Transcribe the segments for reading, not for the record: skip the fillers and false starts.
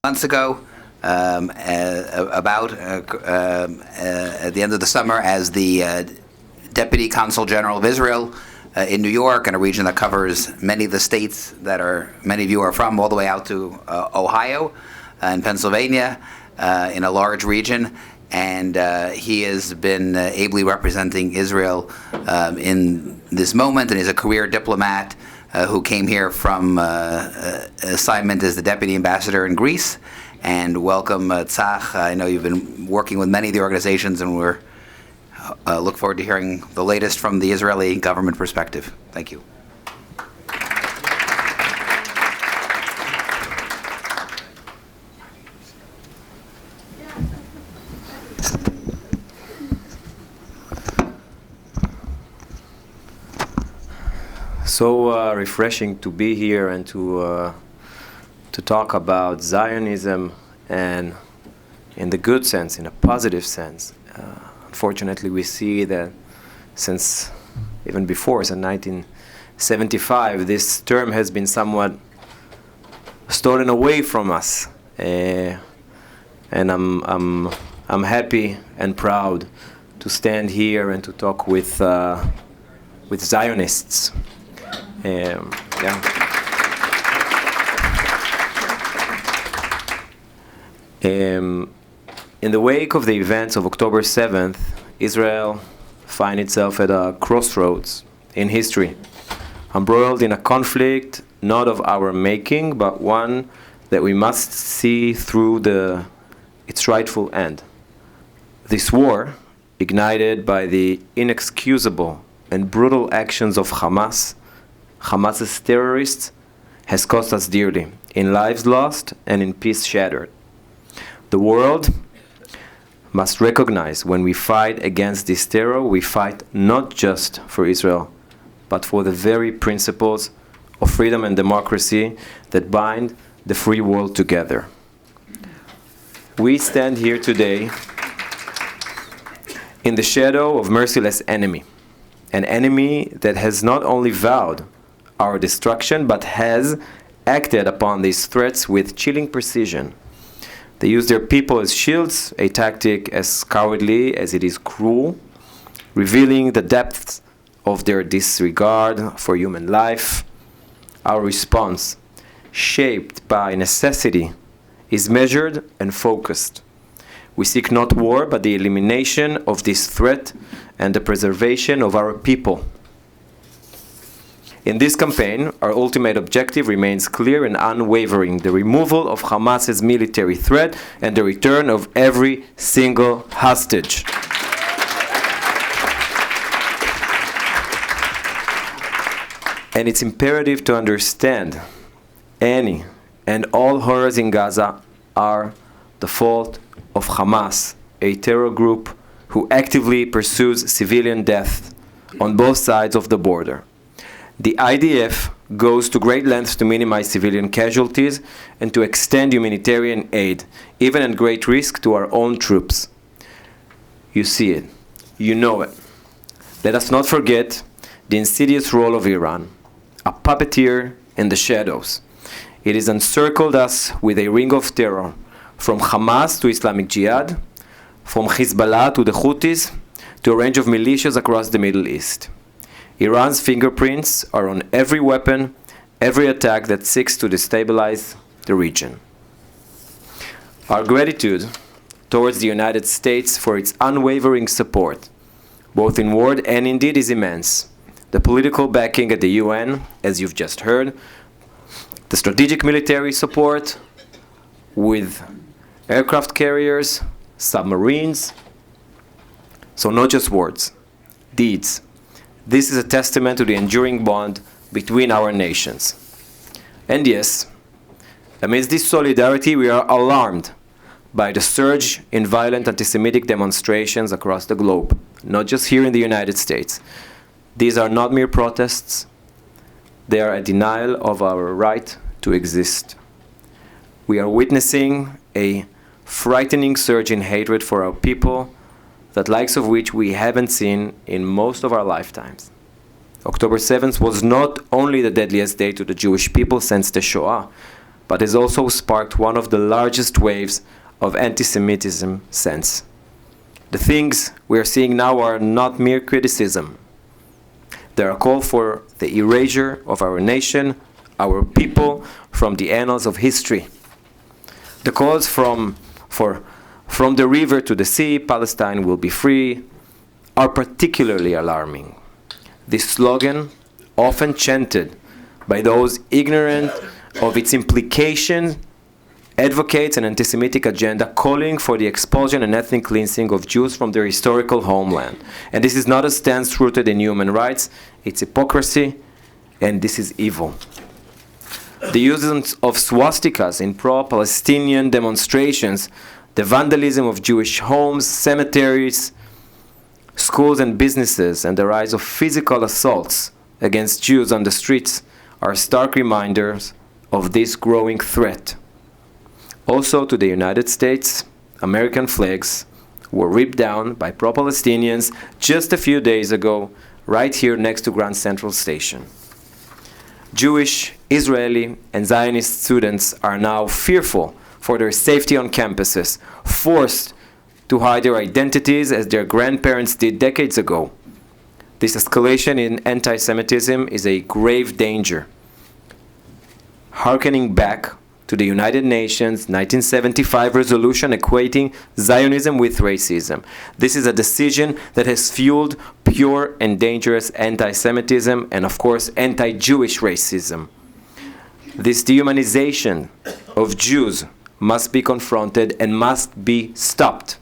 Months ago, about at the end of the summer, as the Deputy Consul General of Israel in New York, in a region that covers many of the states that many of you are from, all the way out to Ohio and Pennsylvania, in a large region. And he has been ably representing Israel in this moment, and he's a career diplomat who came here from assignment as the Deputy Ambassador in Greece. And welcome, Tsach. I know you've been working with many of the organizations, and we're look forward to hearing the latest from the Israeli government perspective. Thank you. So refreshing to be here and to talk about Zionism, and in the good sense, in a positive sense. Unfortunately, we see that since even before, since 1975, this term has been somewhat stolen away from us, and I'm happy and proud to stand here and to talk with Zionists. In the wake of the events of October 7th, Israel finds itself at a crossroads in history, embroiled in a conflict not of our making, but one that we must see through its rightful end. This war, ignited by the inexcusable and brutal actions of Hamas's terrorists, has cost us dearly, in lives lost and in peace shattered. The world must recognize when we fight against this terror, we fight not just for Israel, but for the very principles of freedom and democracy that bind the free world together. We stand here today in the shadow of merciless enemy, an enemy that has not only vowed our destruction, but has acted upon these threats with chilling precision. They use their people as shields, a tactic as cowardly as it is cruel, revealing the depths of their disregard for human life. Our response, shaped by necessity, is measured and focused. We seek not war, but the elimination of this threat and the preservation of our people. In this campaign, our ultimate objective remains clear and unwavering: the removal of Hamas's military threat and the return of every single hostage. And it's imperative to understand any and all horrors in Gaza are the fault of Hamas, a terror group who actively pursues civilian death on both sides of the border. The IDF goes to great lengths to minimize civilian casualties and to extend humanitarian aid, even at great risk to our own troops. You see it. You know it. Let us not forget the insidious role of Iran, a puppeteer in the shadows. It has encircled us with a ring of terror, from Hamas to Islamic Jihad, from Hezbollah to the Houthis, to a range of militias across the Middle East. Iran's fingerprints are on every weapon, every attack that seeks to destabilize the region. Our gratitude towards the United States for its unwavering support, both in word and in deed, is immense. The political backing at the UN, as you've just heard, the strategic military support with aircraft carriers, submarines. So not just words, deeds. This is a testament to the enduring bond between our nations. And yes, amidst this solidarity, we are alarmed by the surge in violent anti-Semitic demonstrations across the globe, not just here in the United States. These are not mere protests. They are a denial of our right to exist. We are witnessing a frightening surge in hatred for our people, that likes of which we haven't seen in most of our lifetimes. October 7th was not only the deadliest day to the Jewish people since the Shoah, but has also sparked one of the largest waves of anti-Semitism since. The things we are seeing now are not mere criticism. They are a call for the erasure of our nation, our people, from the annals of history. The calls from the river to the sea, Palestine will be free, are particularly alarming. This slogan, often chanted by those ignorant of its implications, advocates an anti-Semitic agenda calling for the expulsion and ethnic cleansing of Jews from their historical homeland. And this is not a stance rooted in human rights, it's hypocrisy, and this is evil. The use of swastikas in pro-Palestinian demonstrations, the vandalism of Jewish homes, cemeteries, schools and businesses, and the rise of physical assaults against Jews on the streets are stark reminders of this growing threat. Also to the United States, American flags were ripped down by pro-Palestinians just a few days ago, right here next to Grand Central Station. Jewish, Israeli, and Zionist students are now fearful for their safety on campuses, forced to hide their identities as their grandparents did decades ago. This escalation in anti-Semitism is a grave danger. Harkening back to the United Nations 1975 resolution equating Zionism with racism. This is a decision that has fueled pure and dangerous anti-Semitism and, of course, anti-Jewish racism. This dehumanization of Jews must be confronted and must be stopped.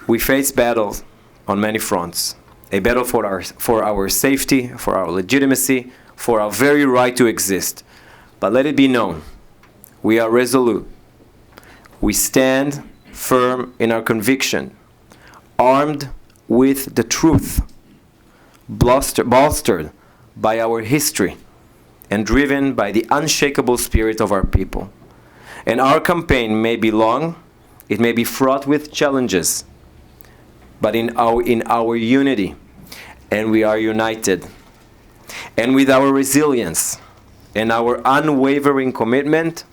We face battles on many fronts. A battle for our safety, for our legitimacy, for our very right to exist. But let it be known, we are resolute. We stand firm in our conviction, armed with the truth, bolstered by our history, and driven by the unshakable spirit of our people. And our campaign may be long, it may be fraught with challenges, but in our unity, and we are united. And with our resilience and our unwavering commitment,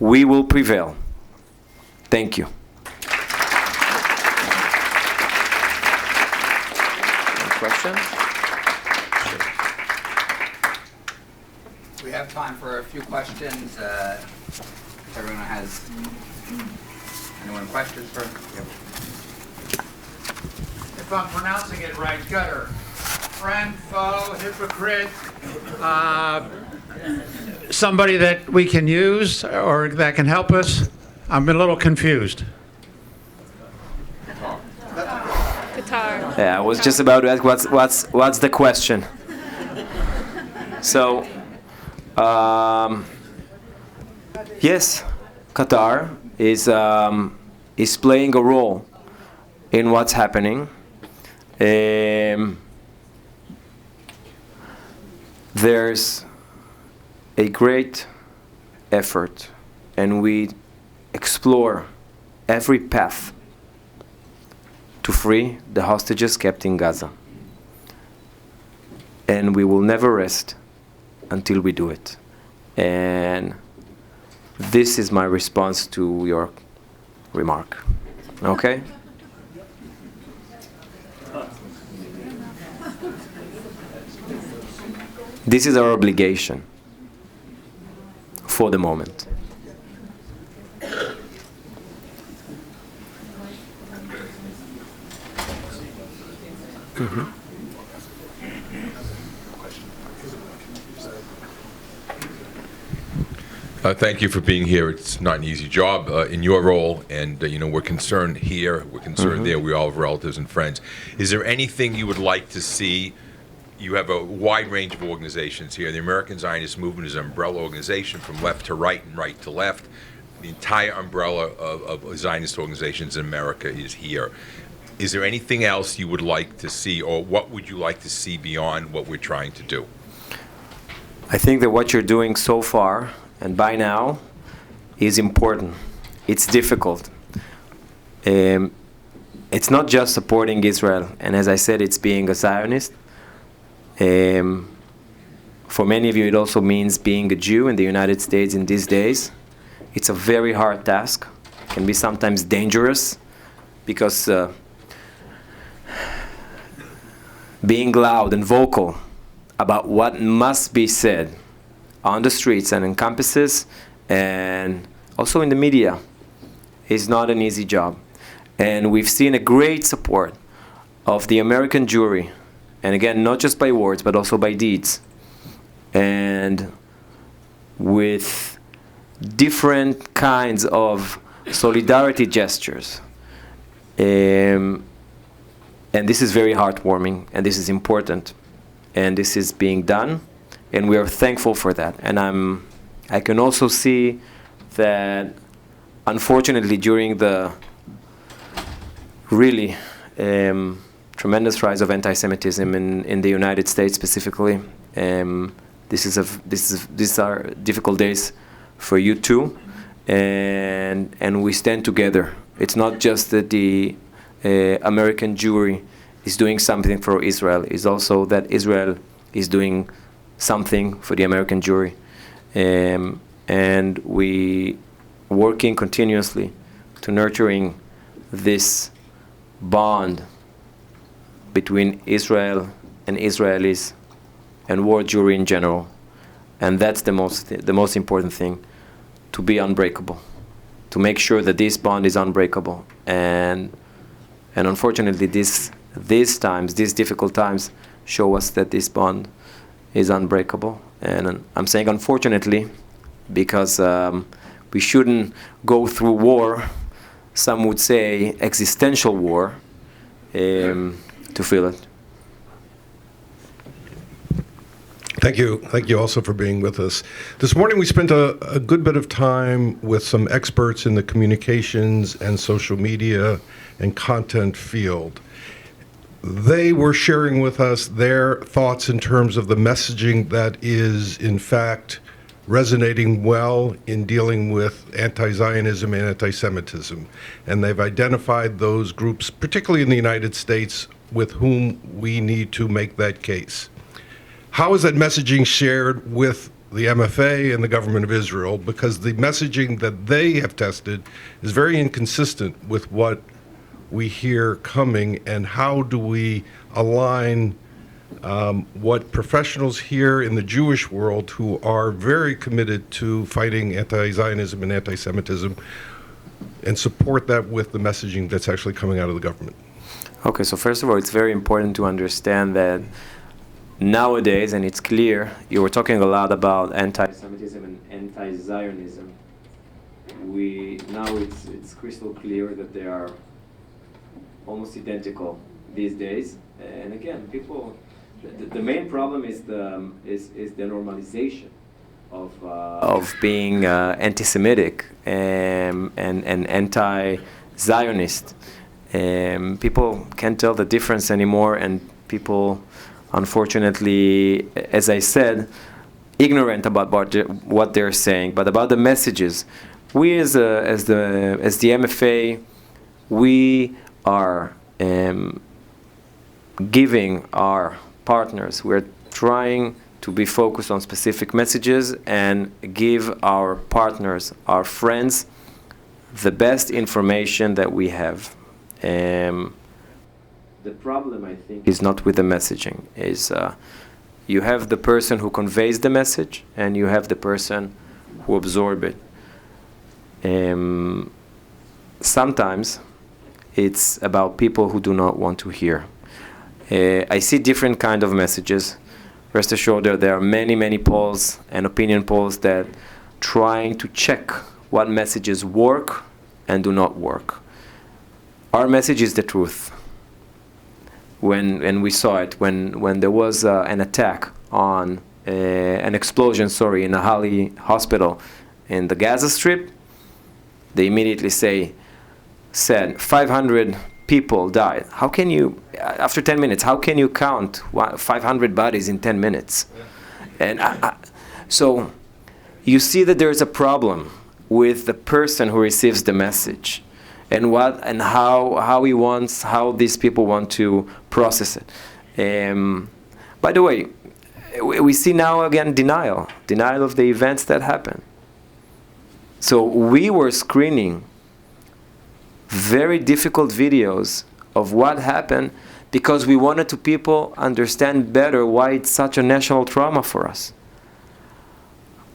we will prevail. Thank you. Any questions? We have time for a few questions. If everyone has questions for? Yep. If I'm pronouncing it right, gutter. Friend, foe, hypocrite, somebody that we can use or that can help us? I'm a little confused. Guitar. Yeah, I was just about to ask what's the question. So, yes, Qatar is playing a role in what's happening. There's a great effort, and we explore every path to free the hostages kept in Gaza. And we will never rest until we do it. And this is my response to your remark. Okay? This is our obligation for the moment. Mm-hmm. Thank you for being here. It's not an easy job in your role, and we're concerned here, we're concerned there. We all have relatives and friends. Is there anything you would like to see? You have a wide range of organizations here. The American Zionist Movement is an umbrella organization from left to right and right to left. The entire umbrella of Zionist organizations in America is here. Is there anything else you would like to see, or what would you like to see beyond what we're trying to do? I think that what you're doing so far, and by now, is important. It's difficult. It's not just supporting Israel, and as I said, it's being a Zionist. For many of you, it also means being a Jew in the United States in these days. It's a very hard task. It can be sometimes dangerous because being loud and vocal about what must be said on the streets and in campuses and also in the media is not an easy job. And we've seen a great support of the American Jewry, and again, not just by words, but also by deeds, and with different kinds of solidarity gestures. And this is very heartwarming, and this is important, and this is being done, and we are thankful for that. And I can also see that, unfortunately, during the really tremendous rise of anti-Semitism in the United States specifically, these are difficult days for you too, and we stand together. It's not just that the American Jewry is doing something for Israel. It's also that Israel is doing something for the American Jewry, and we working continuously to nurturing this bond between Israel and Israelis and world Jewry in general. And that's the most important thing, to be unbreakable, to make sure that this bond is unbreakable. And unfortunately, these difficult times show us that this bond is unbreakable. And I'm saying unfortunately because we shouldn't go through war, some would say existential war, to feel it. Thank you. Thank you also for being with us. This morning we spent a good bit of time with some experts in the communications and social media and content field. They were sharing with us their thoughts in terms of the messaging that is, in fact, resonating well in dealing with anti-Zionism and anti-Semitism. And they've identified those groups, particularly in the United States, with whom we need to make that case. How is that messaging shared with the MFA and the government of Israel? Because the messaging that they have tested is very inconsistent with what we hear coming, and how do we align what professionals here in the Jewish world who are very committed to fighting anti-Zionism and anti-Semitism and support that with the messaging that's actually coming out of the government? Okay, so first of all, it's very important to understand that nowadays, and it's clear, you were talking a lot about anti-Semitism and anti-Zionism. Now it's crystal clear that they are almost identical these days. And again, people, the main problem is the normalization of being anti-Semitic and anti-Zionist. People can't tell the difference anymore, and people, unfortunately, as I said, ignorant about what they're saying, but about the messages. We as the MFA, we are giving our partners, we're trying to be focused on specific messages and give our partners, our friends, the best information that we have. The problem, I think, is not with the messaging. You have the person who conveys the message, and you have the person who absorbs it. Sometimes it's about people who do not want to hear. I see different kind of messages. Rest assured, there are many polls and opinion polls that trying to check what messages work and do not work. Our message is the truth. When we saw it, when there was an attack on an explosion, in a Hali hospital in the Gaza Strip, they immediately said 500 people died. How can you, after 10 minutes, how can you count 500 bodies in 10 minutes? And so you see that there is a problem with the person who receives the message, and how these people want to process it. By the way, we see now again denial of the events that happen. So we were screening very difficult videos of what happened because we wanted to people understand better why it's such a national trauma for us.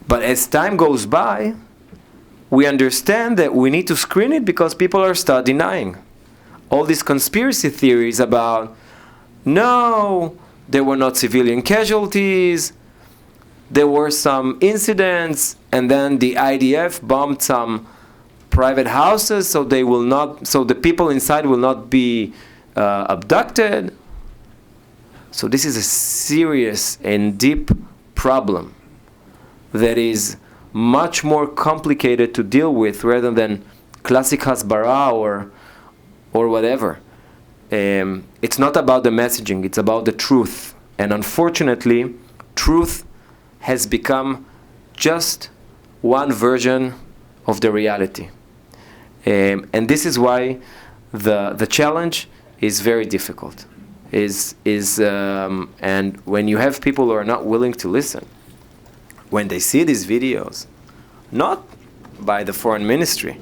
But as time goes by, we understand that we need to screen it because people are start denying. All these conspiracy theories about, no, there were not civilian casualties, there were some incidents, and then the IDF bombed some private houses, so the people inside will not be abducted. So this is a serious and deep problem that is much more complicated to deal with rather than classic hasbara or whatever. It's not about the messaging, it's about the truth. And unfortunately, truth has become just one version of the reality. And this is why the challenge is very difficult. And when you have people who are not willing to listen, when they see these videos, not by the foreign ministry,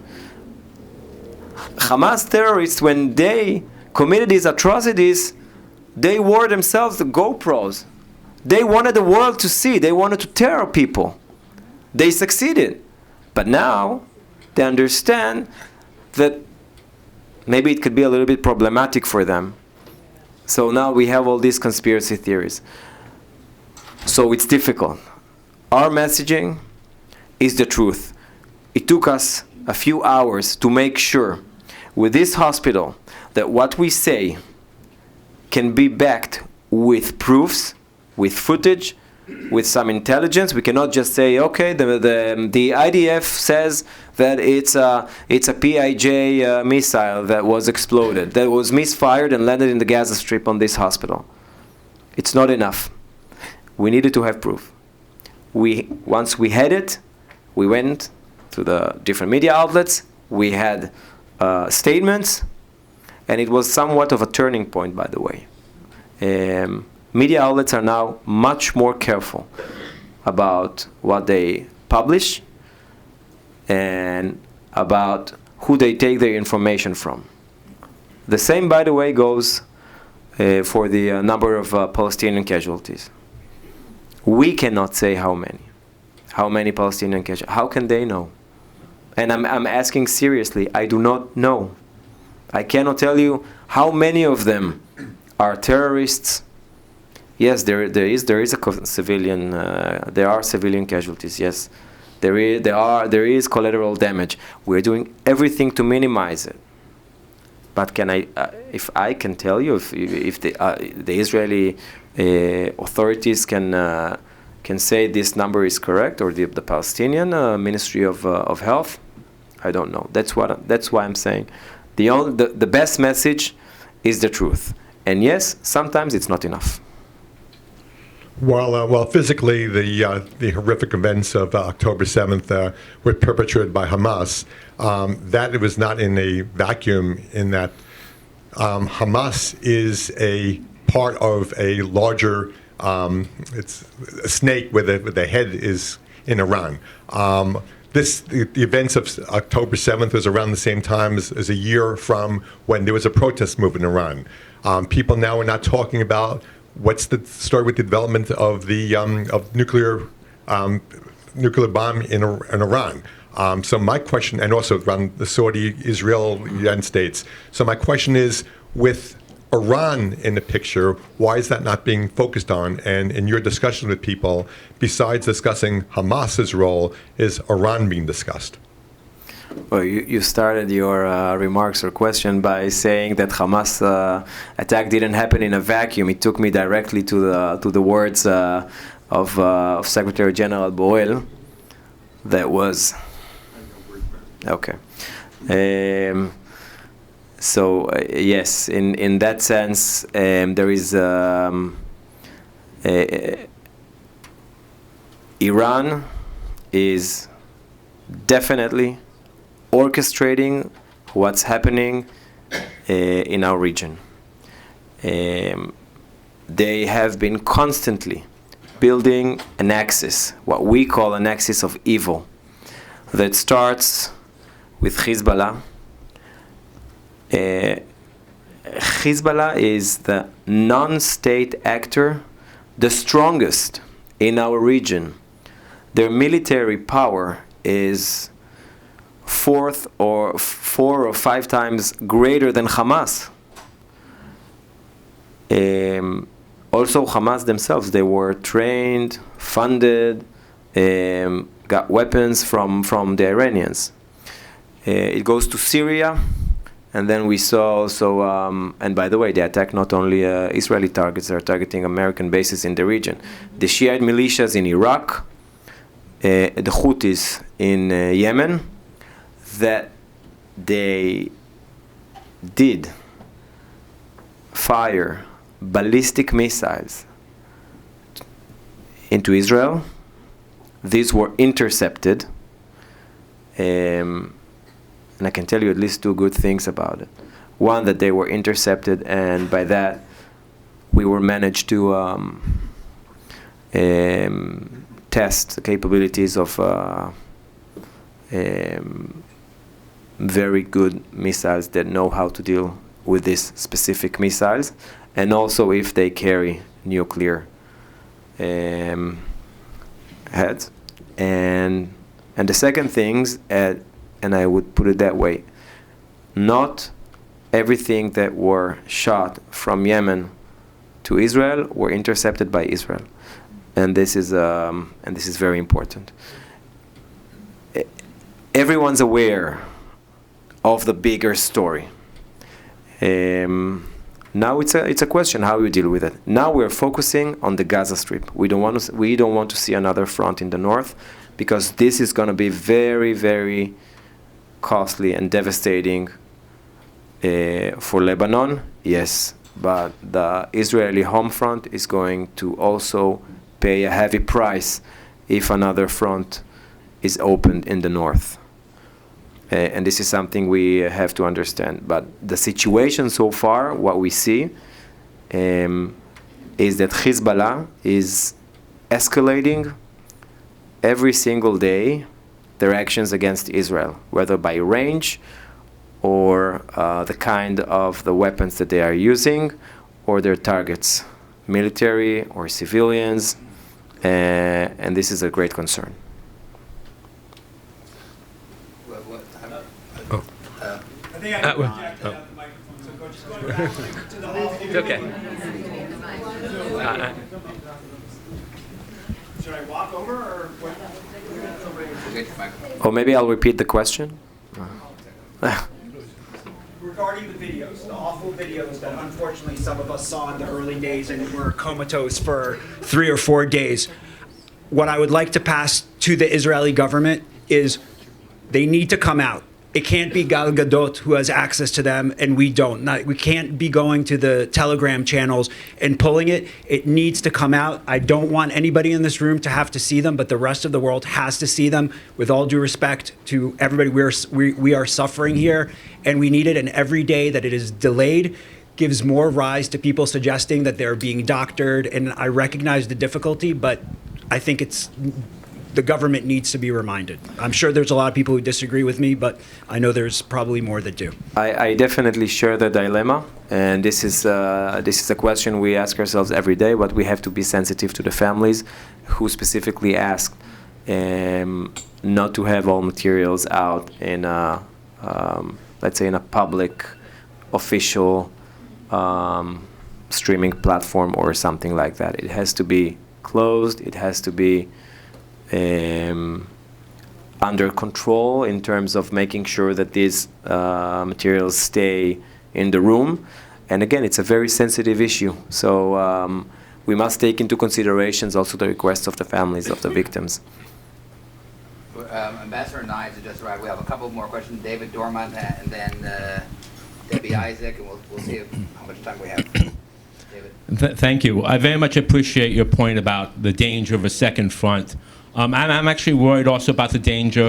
Hamas terrorists, when they committed these atrocities, they wore themselves the GoPros. They wanted the world to see. They wanted to terror people. They succeeded. But now they understand that maybe it could be a little bit problematic for them. So now we have all these conspiracy theories. So it's difficult. Our messaging is the truth. It took us a few hours to make sure with this hospital that what we say can be backed with proofs, with footage, with some intelligence. We cannot just say, okay, the IDF says that it's a PIJ missile that was exploded, that was misfired and landed in the Gaza Strip on this hospital. It's not enough. We needed to have proof. Once we had it, we went to the different media outlets, we had statements, and it was somewhat of a turning point, by the way. Media outlets are now much more careful about what they publish and about who they take their information from. The same, by the way, goes for the number of Palestinian casualties. We cannot say how many Palestinian casualties. How can they know? And I'm asking seriously, I do not know. I cannot tell you how many of them are terrorists. Yes, there is a civilian. There are civilian casualties. Yes, there is collateral damage. We're doing everything to minimize it. But if I can tell you, if the Israeli authorities can say this number is correct, or the Palestinian Ministry of Health, I don't know. That's why I'm saying the best message is the truth. And yes, sometimes it's not enough. Well, physically, the horrific events of October 7th were perpetrated by Hamas. That it was not in a vacuum, in that Hamas is a part of a larger, it's a snake where the head is in Iran. The events of October 7th was around the same time as a year from when there was a protest movement in Iran. People now are not talking about what's the story with the development of the nuclear bomb in Iran. So my question, and also around the Saudi, Israel, United States. So my question is, with Iran in the picture, why is that not being focused on? And in your discussion with people, besides discussing Hamas's role, is Iran being discussed? Well, you started your remarks or question by saying that Hamas attack didn't happen in a vacuum. It took me directly to the words of Secretary General Boel. That was okay. So yes, in that sense, there is Iran is definitely orchestrating what's happening in our region. they have been constantly building an axis, what we call an axis of evil, that starts with Hezbollah. Hezbollah is the non-state actor, the strongest in our region. Their military power is four or five times greater than Hamas. Also, Hamas themselves, they were trained, funded, got weapons from the Iranians. It goes to Syria, and then we saw also, and by the way, they attack not only Israeli targets, they're targeting American bases in the region. The Shiite militias in Iraq, the Houthis in Yemen, that they did fire ballistic missiles into Israel. These were intercepted. And I can tell you at least two good things about it. One, that they were intercepted, and by that we were managed to test the capabilities of very good missiles that know how to deal with these specific missiles, and also if they carry nuclear heads. And the second things, and I would put it that way, not everything that were shot from Yemen to Israel were intercepted by Israel, and this is very important. Everyone's aware of the bigger story. Now it's a question how you deal with it. Now we're focusing on the Gaza Strip. We don't want to see another front in the north, because this is going to be very, very costly and devastating for Lebanon. Yes, but the Israeli home front is going to also pay a heavy price if another front is opened in the north. And this is something we have to understand. But the situation so far, what we see, is that Hezbollah is escalating every single day their actions against Israel, whether by range or the kind of the weapons that they are using, or their targets, military or civilians, and this is a great concern. I think I can project out the microphone, so go just going back to the hall. Okay. Should I walk over or what? Or maybe I'll repeat the question. Regarding the videos, the awful videos that unfortunately some of us saw in the early days and were comatose for 3 or 4 days, what I would like to pass to the Israeli government is they need to come out. It can't be Gal Gadot who has access to them and we don't. We can't be going to the Telegram channels and pulling it. It needs to come out. I don't want anybody in this room to have to see them, but the rest of the world has to see them. With all due respect to everybody, we are suffering here and we need it. And every day that it is delayed gives more rise to people suggesting that they're being doctored. And I recognize the difficulty, but I think the government needs to be reminded. I'm sure there's a lot of people who disagree with me, but I know there's probably more that do. I definitely share the dilemma, and this is a question we ask ourselves every day, but we have to be sensitive to the families who specifically asked not to have all materials out in a, let's say, in a public, official streaming platform or something like that. It has to be closed. It has to be under control in terms of making sure that these materials stay in the room. And again, it's a very sensitive issue. So we must take into considerations also the requests of the families of the victims. Ambassador Knives has just arrived. We have a couple more questions. David Dorman and then Debbie Isaac, and we'll see how much time we have. David. Thank you. I very much appreciate your point about the danger of a second front. I'm actually worried also about the danger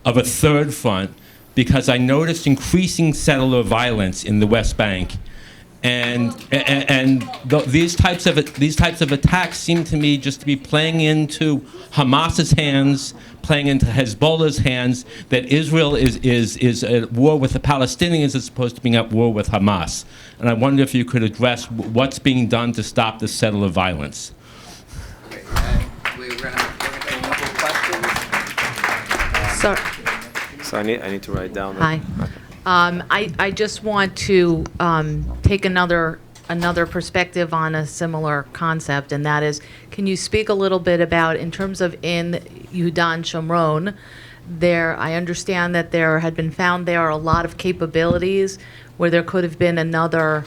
of a third front, because I noticed increasing settler violence in the West Bank. These types of attacks seem to me just to be playing into Hamas's hands, playing into Hezbollah's hands. That Israel is at war with the Palestinians as opposed to being at war with Hamas. And I wonder if you could address what's being done to stop this settler violence. Okay, we're going to take a couple of questions. So, So I need to write down. hi. I just want to take another perspective on a similar concept, and that is, can you speak a little bit about, in terms of in Yehuda and Shomron, there, I understand that there had been found there are a lot of capabilities where there could have been another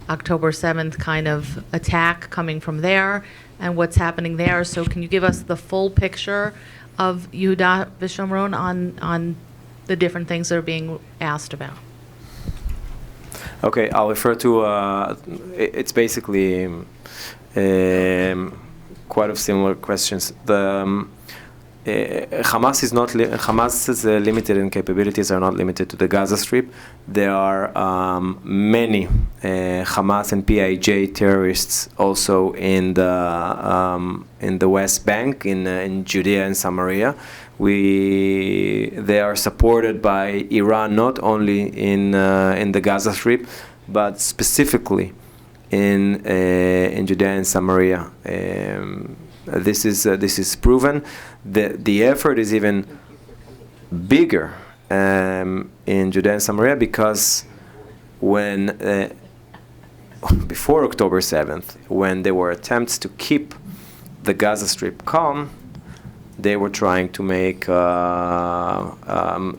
October 7th kind of attack coming from there, and what's happening there. So can you give us the full picture of Yehuda v'Shomron on the different things that are being asked about? Okay, I'll refer to, it's basically quite of similar questions. Hamas is not Hamas's limited in capabilities are not limited to the Gaza Strip. There are many Hamas and PIJ terrorists also in the West Bank, in Judea and Samaria. They are supported by Iran not only in the Gaza Strip, but specifically in Judea and Samaria. This is proven. The effort is even bigger in Judea and Samaria because when before October 7th, when there were attempts to keep the Gaza Strip calm, they were trying to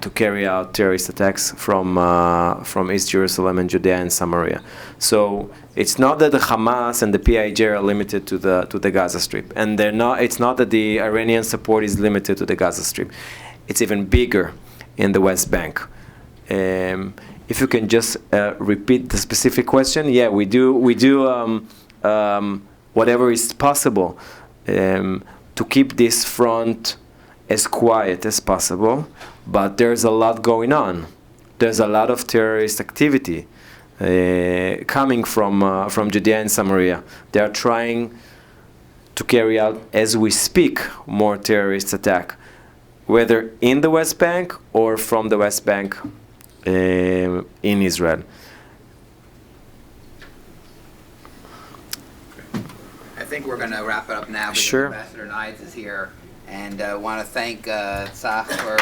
to carry out terrorist attacks from East Jerusalem and Judea and Samaria. So it's not that the Hamas and the PIJ are limited to the Gaza Strip, and it's not that the Iranian support is limited to the Gaza Strip. It's even bigger in the West Bank. If you can just repeat the specific question, yeah, we do whatever is possible to keep this front as quiet as possible, but there's a lot going on. There's a lot of terrorist activity coming from Judea and Samaria. They are trying to carry out, as we speak, more terrorist attack, whether in the West Bank or from the West Bank in Israel. I think we're going to wrap it up now because Sure. Ambassador Nides is here, and want to thank Tsach for.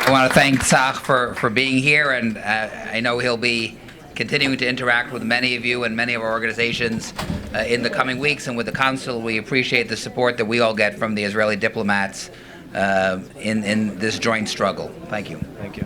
I want to thank Tsach for being here, and I know he'll be continuing to interact with many of you and many of our organizations in the coming weeks. And with the Consul, we appreciate the support that we all get from the Israeli diplomats in this joint struggle. Thank you. Thank you.